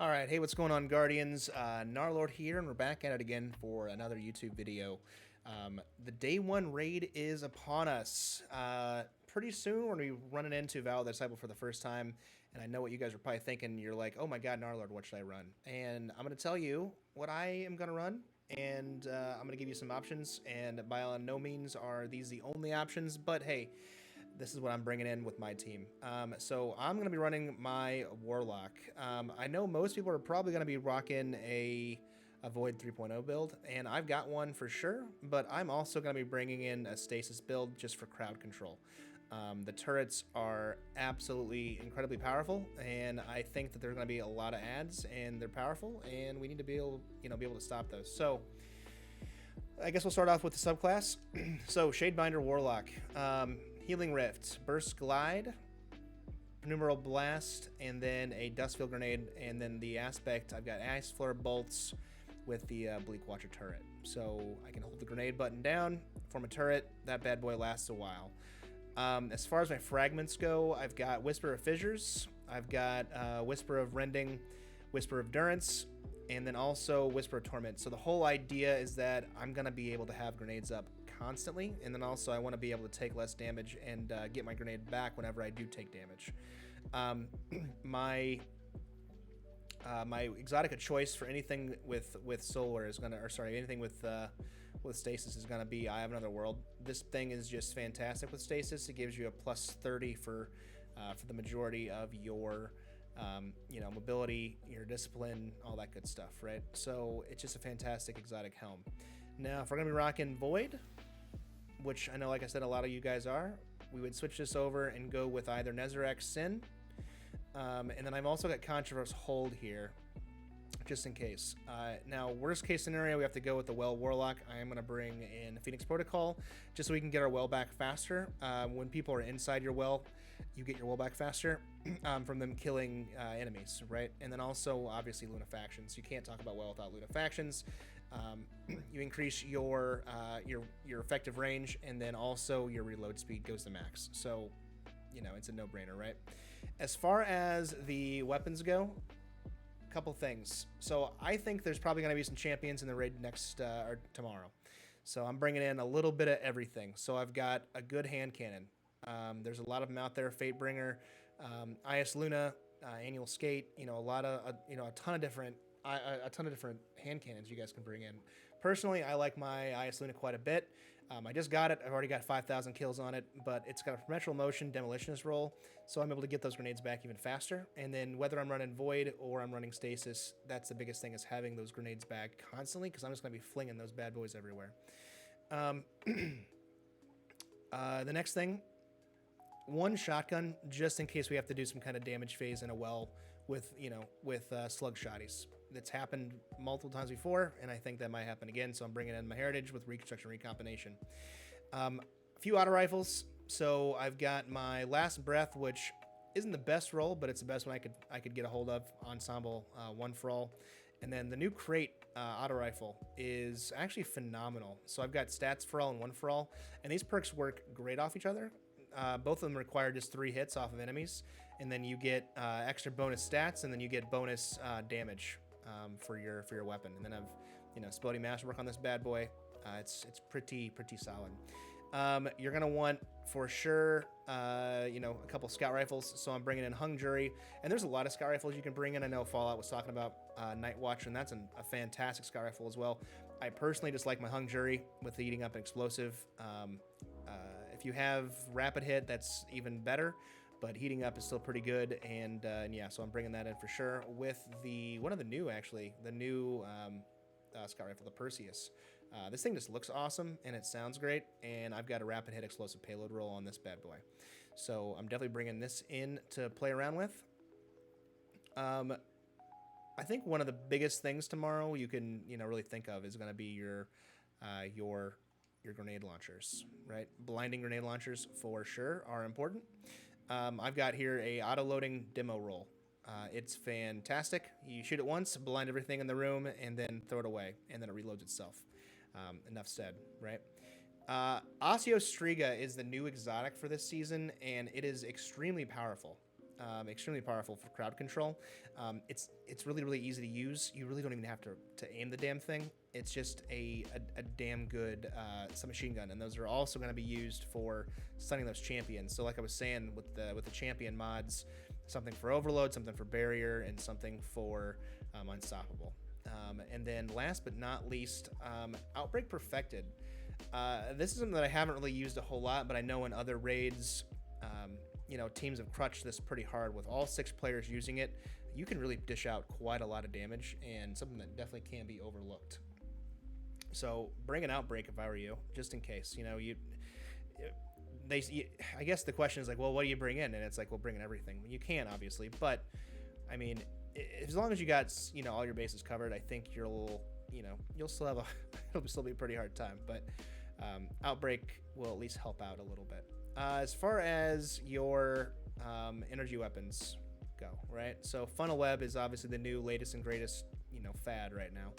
All right, hey, what's going on, Guardians? Narlord here, and we're back at it again for another YouTube video. The day one raid is upon us. Pretty soon, we're going to be running into Val the Disciple for the first time, and I know what you guys are probably thinking. You're like, oh my god, Narlord, what should I run? And I'm going to tell you what I am going to run, and I'm going to give you some options, and by no means are these the only options, but hey, this is what I'm bringing in with my team. So I'm going to be running my Warlock. I know most people are probably going to be rocking a Void 3.0 build, and I've got one for sure, but I'm also going to be bringing in a Stasis build just for crowd control. The turrets are absolutely incredibly powerful, and I think that there's going to be a lot of ads, and they're powerful, and we need to be able to stop those. So I guess we'll start off with the subclass. So Shadebinder Warlock. Healing Rift, Burst Glide, Numeral Blast, and then a Dustfield Grenade, and then the aspect, I've got Ice Flare Bolts with the Bleak Watcher turret. So I can hold the grenade button down, form a turret, that bad boy lasts a while. As far as my fragments go, I've got Whisper of Fissures, I've got Whisper of Rending, Whisper of Durance, and then also Whisper of Torment. So the whole idea is that I'm going to be able to have grenades up constantly, and then also I want to be able to take less damage and get my grenade back whenever I do take damage. My exotic of choice for anything with solar is gonna, or sorry, anything with stasis is gonna be I Have Another World. This thing is just fantastic with stasis. It gives you a plus 30 for the majority of your mobility, your discipline, all that good stuff, right? So it's just a fantastic exotic helm. Now, if we're gonna be rocking Void, which I know, like I said, a lot of you guys are, we would switch this over and go with either Nezarec Sin, and then I've also got Controverse Hold here, just in case. Now, worst case scenario, we have to go with the Well Warlock. I am going to bring in Phoenix Protocol, just so we can get our well back faster. When people are inside your well, you get your well back faster from them killing enemies, right? And then also, obviously, Lunafactions. You can't talk about well without Lunafactions. You increase your effective range, and then also your reload speed goes to max. So, it's a no-brainer, right? As far as the weapons go, a couple things. So I think there's probably going to be some champions in the raid next or tomorrow. So I'm bringing in a little bit of everything. So I've got a good hand cannon. There's a lot of them out there. Fatebringer, IS Luna, Annual Skate. A ton of different hand cannons you guys can bring in. Personally, I like my IS Luna quite a bit. I just got it. I've already got 5,000 kills on it, but it's got a perpetual motion demolitionist roll, so I'm able to get those grenades back even faster. And then whether I'm running Void or I'm running Stasis, that's the biggest thing, is having those grenades back constantly, because I'm just going to be flinging those bad boys everywhere. The next thing, one shotgun, just in case we have to do some kind of damage phase in a well with slug shotties. That's happened multiple times before, and I think that might happen again, so I'm bringing in my heritage with Reconstruction Recombination. A few auto rifles. So I've got my Last Breath, which isn't the best roll, but it's the best one I could get a hold of. Ensemble, One for All. And then the new Crate auto rifle is actually phenomenal. So I've got Stats for All and One for All, and these perks work great off each other. Both of them require just 3 hits off of enemies, and then you get extra bonus stats, and then you get bonus damage for your weapon. And then I've Spelly Masterwork on this bad boy. It's pretty solid. You're gonna want for sure a couple scout rifles. So I'm bringing in Hung Jury, and there's a lot of scout rifles you can bring in. I know Fallout was talking about Night Watch, and that's a fantastic scout rifle as well. I personally just like my Hung Jury with the Eating Up and Explosive. If you have rapid hit, that's even better, but heating up is still pretty good. And yeah, so I'm bringing that in for sure with the new scout rifle, the Perseus. This thing just looks awesome and it sounds great, and I've got a rapid hit explosive payload roll on this bad boy, so I'm definitely bringing this in to play around with. I think one of the biggest things tomorrow you can really think of is going to be your grenade launchers, right? Blinding grenade launchers for sure are important. I've got here a auto-loading demo roll. It's fantastic. You shoot it once, blind everything in the room, and then throw it away, and then it reloads itself. Enough said, right? Osseo Striga is the new exotic for this season, and it is extremely powerful. extremely powerful for crowd control. It's really easy to use. You really don't even have to aim the damn thing. It's just a damn good submachine gun, and those are also going to be used for stunning those champions. So like I was saying with the champion mods, something for overload, something for barrier, and something for unstoppable. And then last but not least, Outbreak Perfected. This is something that I haven't really used a whole lot, but I know in other raids, teams have crutched this pretty hard. With all 6 players using it, you can really dish out quite a lot of damage, and something that definitely can't be overlooked. So bring an Outbreak if I were you, just in case. I guess the question is like, well, what do you bring in? And it's like, well, bring in everything. You can, obviously, but I mean, as long as you got all your bases covered, I think you'll still have it'll still be a pretty hard time. But Outbreak will at least help out a little bit. As far as your energy weapons go, right? So Funnel Web is obviously the new latest and greatest fad right now.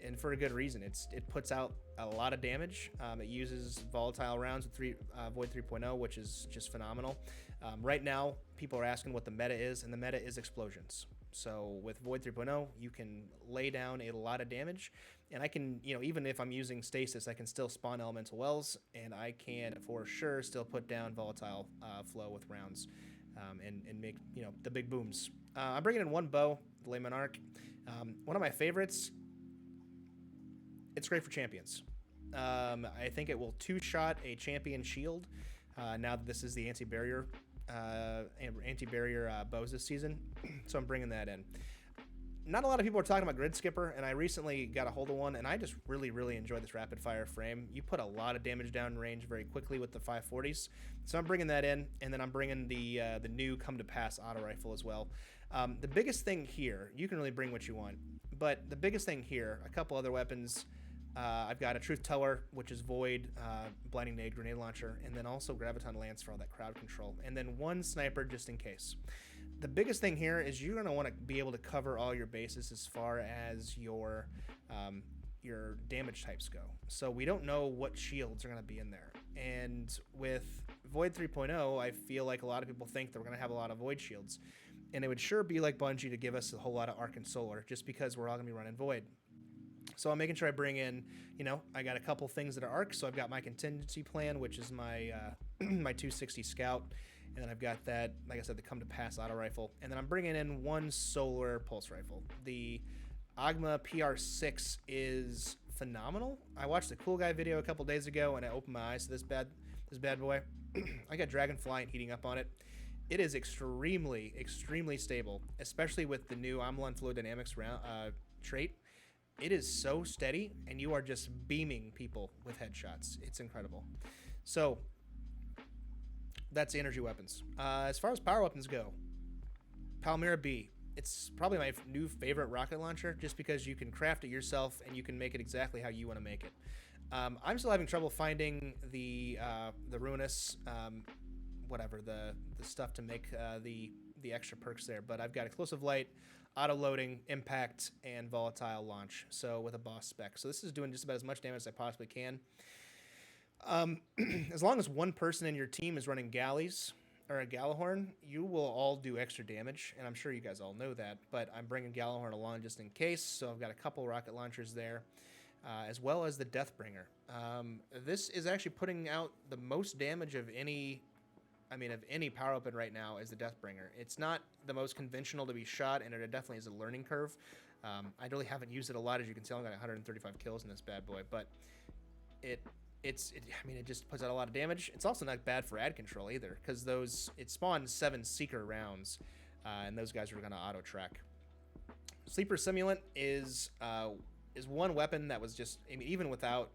And for a good reason. It puts out a lot of damage. It uses volatile rounds with Void 3.0, which is just phenomenal. Right now, people are asking what the meta is, and the meta is explosions. So with Void 3.0, you can lay down a lot of damage, and I can, even if I'm using stasis, I can still spawn elemental wells, and I can for sure still put down volatile flow with rounds, and make the big booms. I'm bringing in one bow, the Layman Arc. One of my favorites. It's great for champions. I think it will 2-shot a champion shield. Now that this is the anti-barrier bows this season, so I'm bringing that in. Not a lot of people are talking about Grid Skipper, and I recently got a hold of one, and I just really enjoy this rapid fire frame. You put a lot of damage down range very quickly with the 540s, so I'm bringing that in, and then I'm bringing the new Come to Pass auto rifle as well. The biggest thing here, you can really bring what you want, but the biggest thing here, a couple other weapons. I've got a Truth Teller, which is Void, Blinding Nade, Grenade Launcher, and then also Graviton Lance for all that crowd control, and then one Sniper just in case. The biggest thing here is you're going to want to be able to cover all your bases as far as your damage types go. So we don't know what shields are going to be in there. And with Void 3.0, I feel like a lot of people think that we're going to have a lot of Void shields. And it would sure be like Bungie to give us a whole lot of Arc and Solar, just because we're all going to be running Void. So I'm making sure I bring in, I got a couple things that are Arc. So I've got my contingency plan, which is my my 260 Scout. And then I've got that, like I said, the Come to Pass auto rifle. And then I'm bringing in one Solar Pulse rifle. The Agma PR6 is phenomenal. I watched the Cool Guy video a couple days ago, and I opened my eyes to this bad boy. I got Dragonfly and heating up on it. It is extremely stable, especially with the new Amlan Fluid Dynamics trait. It is so steady, and you are just beaming people with headshots. It's incredible. So that's the energy weapons. As far as power weapons go, Palmyra B. It's probably my new favorite rocket launcher, just because you can craft it yourself and you can make it exactly how you want to make it. I'm still having trouble finding the Ruinous, the stuff to make the extra perks there. But I've got Explosive Light, Auto Loading, Impact, and Volatile Launch. So with a boss spec. So this is doing just about as much damage as I possibly can. As long as one person in your team is running galleys or a Gallahorn, you will all do extra damage, and I'm sure you guys all know that, but I'm bringing Gallahorn along just in case, so I've got a couple rocket launchers there, as well as the Deathbringer. This is actually putting out the most damage of any power weapon right now is the Deathbringer. It's not the most conventional to be shot, and it definitely is a learning curve. I really haven't used it a lot, as you can tell. I got 135 kills in this bad boy, but it just puts out a lot of damage. It's also not bad for ad control either, because it spawns 7 Seeker rounds, and those guys are going to auto track. Sleeper Simulant is one weapon that was just, even without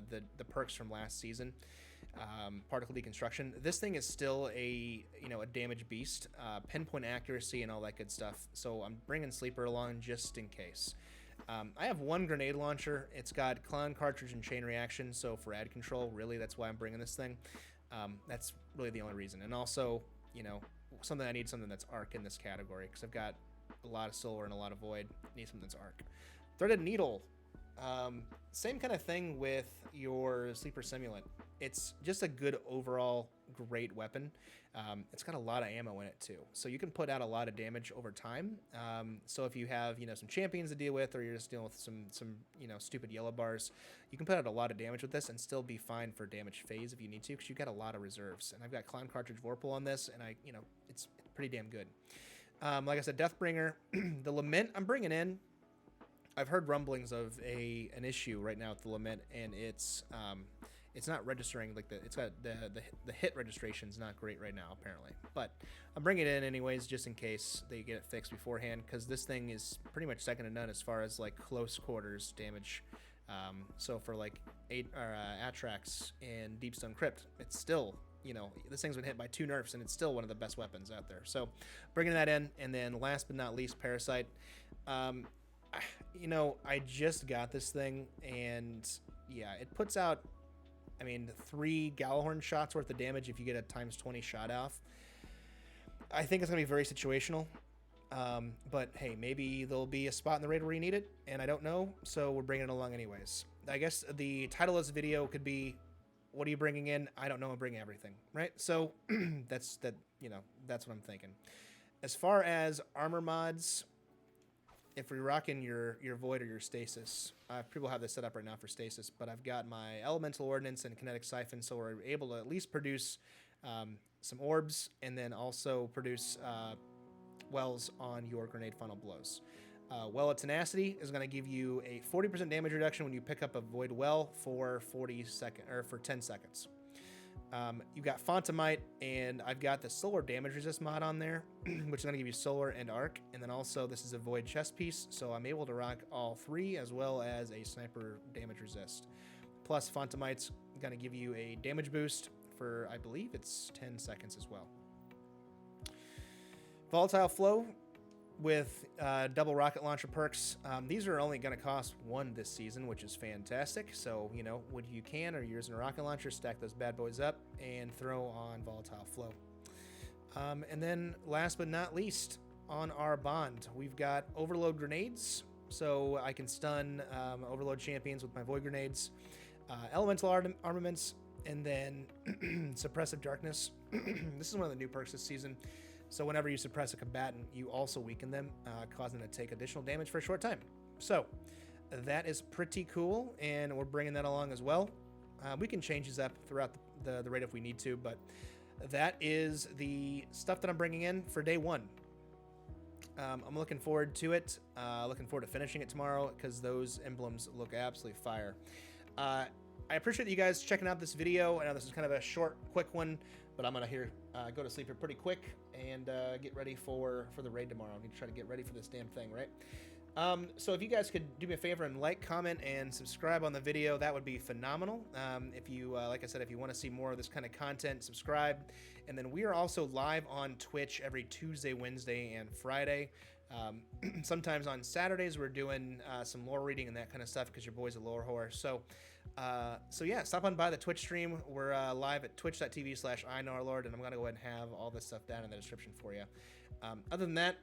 the perks from last season, particle deconstruction. This thing is still a damage beast, pinpoint accuracy and all that good stuff. So I'm bringing Sleeper along just in case. I have one grenade launcher. It's got clown cartridge and chain reaction, so for ad control, really, that's why I'm bringing this thing. That's really the only reason. And also, something that's arc in this category, because I've got a lot of solar and a lot of void. I need something that's arc. Threaded needle. Same kind of thing with your Sleeper Simulant. it's just a good overall great weapon. It's got a lot of ammo in it too, so you can put out a lot of damage over time. So if you have some champions to deal with, or you're just dealing with some stupid yellow bars, you can put out a lot of damage with this and still be fine for damage phase if you need to, because you got a lot of reserves. And I've got Clown Cartridge Vorpal on this, and it's pretty damn good. Like I said, Deathbringer, the Lament I'm bringing in. I've heard rumblings of an issue right now with the Lament, and it's not registering like it's got the hit registration's not great right now apparently, but I'm bringing it in anyways just in case they get it fixed beforehand, because this thing is pretty much second to none as far as like close quarters damage. So for like Atrax and Deepstone Crypt, it's still this thing's been hit by 2 nerfs and it's still one of the best weapons out there. So bringing that in, and then last but not least, Parasite. I just got this thing, and yeah, it puts out 3 Gallahorn shots worth of damage if you get a ×20 shot off. I think it's going to be very situational. But hey, maybe there'll be a spot in the raid where you need it, and I don't know, so we're bringing it along anyways. I guess the title of this video could be, what are you bringing in? I don't know, I'm bringing everything, right? So that's what I'm thinking. As far as armor mods, if we're rocking your Void or your Stasis, people have this set up right now for Stasis, but I've got my Elemental Ordnance and Kinetic Siphon, so we're able to at least produce some orbs, and then also produce wells on your grenade funnel blows. Well of Tenacity is going to give you a 40% damage reduction when you pick up a Void Well for 10 seconds. You've got Fontamite, and I've got the Solar Damage Resist mod on there, which is going to give you Solar and Arc, and then also this is a Void chest piece, so I'm able to rock all 3 as well as a Sniper Damage Resist. Plus, Fontamite's going to give you a damage boost for, I believe it's 10 seconds as well. Volatile Flow with double rocket launcher perks. These are only going to cost 1 this season, which is fantastic. So, when you can, or you're using a rocket launcher, stack those bad boys up and throw on Volatile Flow. And then last but not least, on our bond, we've got Overload Grenades. So I can stun Overload champions with my Void Grenades, Elemental Armaments, and then Suppressive Darkness. This is one of the new perks this season. So whenever you suppress a combatant, you also weaken them, causing them to take additional damage for a short time. So that is pretty cool, and we're bringing that along as well. We can change these up throughout the raid if we need to, but that is the stuff that I'm bringing in for day 1. I'm looking forward to it. Looking forward to finishing it tomorrow, because those emblems look absolutely fire. I appreciate you guys checking out this video. I know this is kind of a short, quick one, but I'm going to go to sleep here pretty quick and get ready for the raid tomorrow. I need to try to get ready for this damn thing, right? So if you guys could do me a favor and like, comment, and subscribe on the video, that would be phenomenal. If you, like I said, if you want to see more of this kind of content, subscribe. And then we are also live on Twitch every Tuesday, Wednesday, and Friday. Sometimes on Saturdays we're doing some lore reading and that kind of stuff, because your boy's a lore whore. So yeah, stop on by the Twitch stream. We're live at twitch.tv/IKnowOurLord, and I'm gonna go ahead and have all this stuff down in the description for you. Other than that,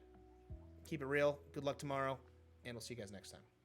keep it real. Good luck tomorrow, and we'll see you guys next time.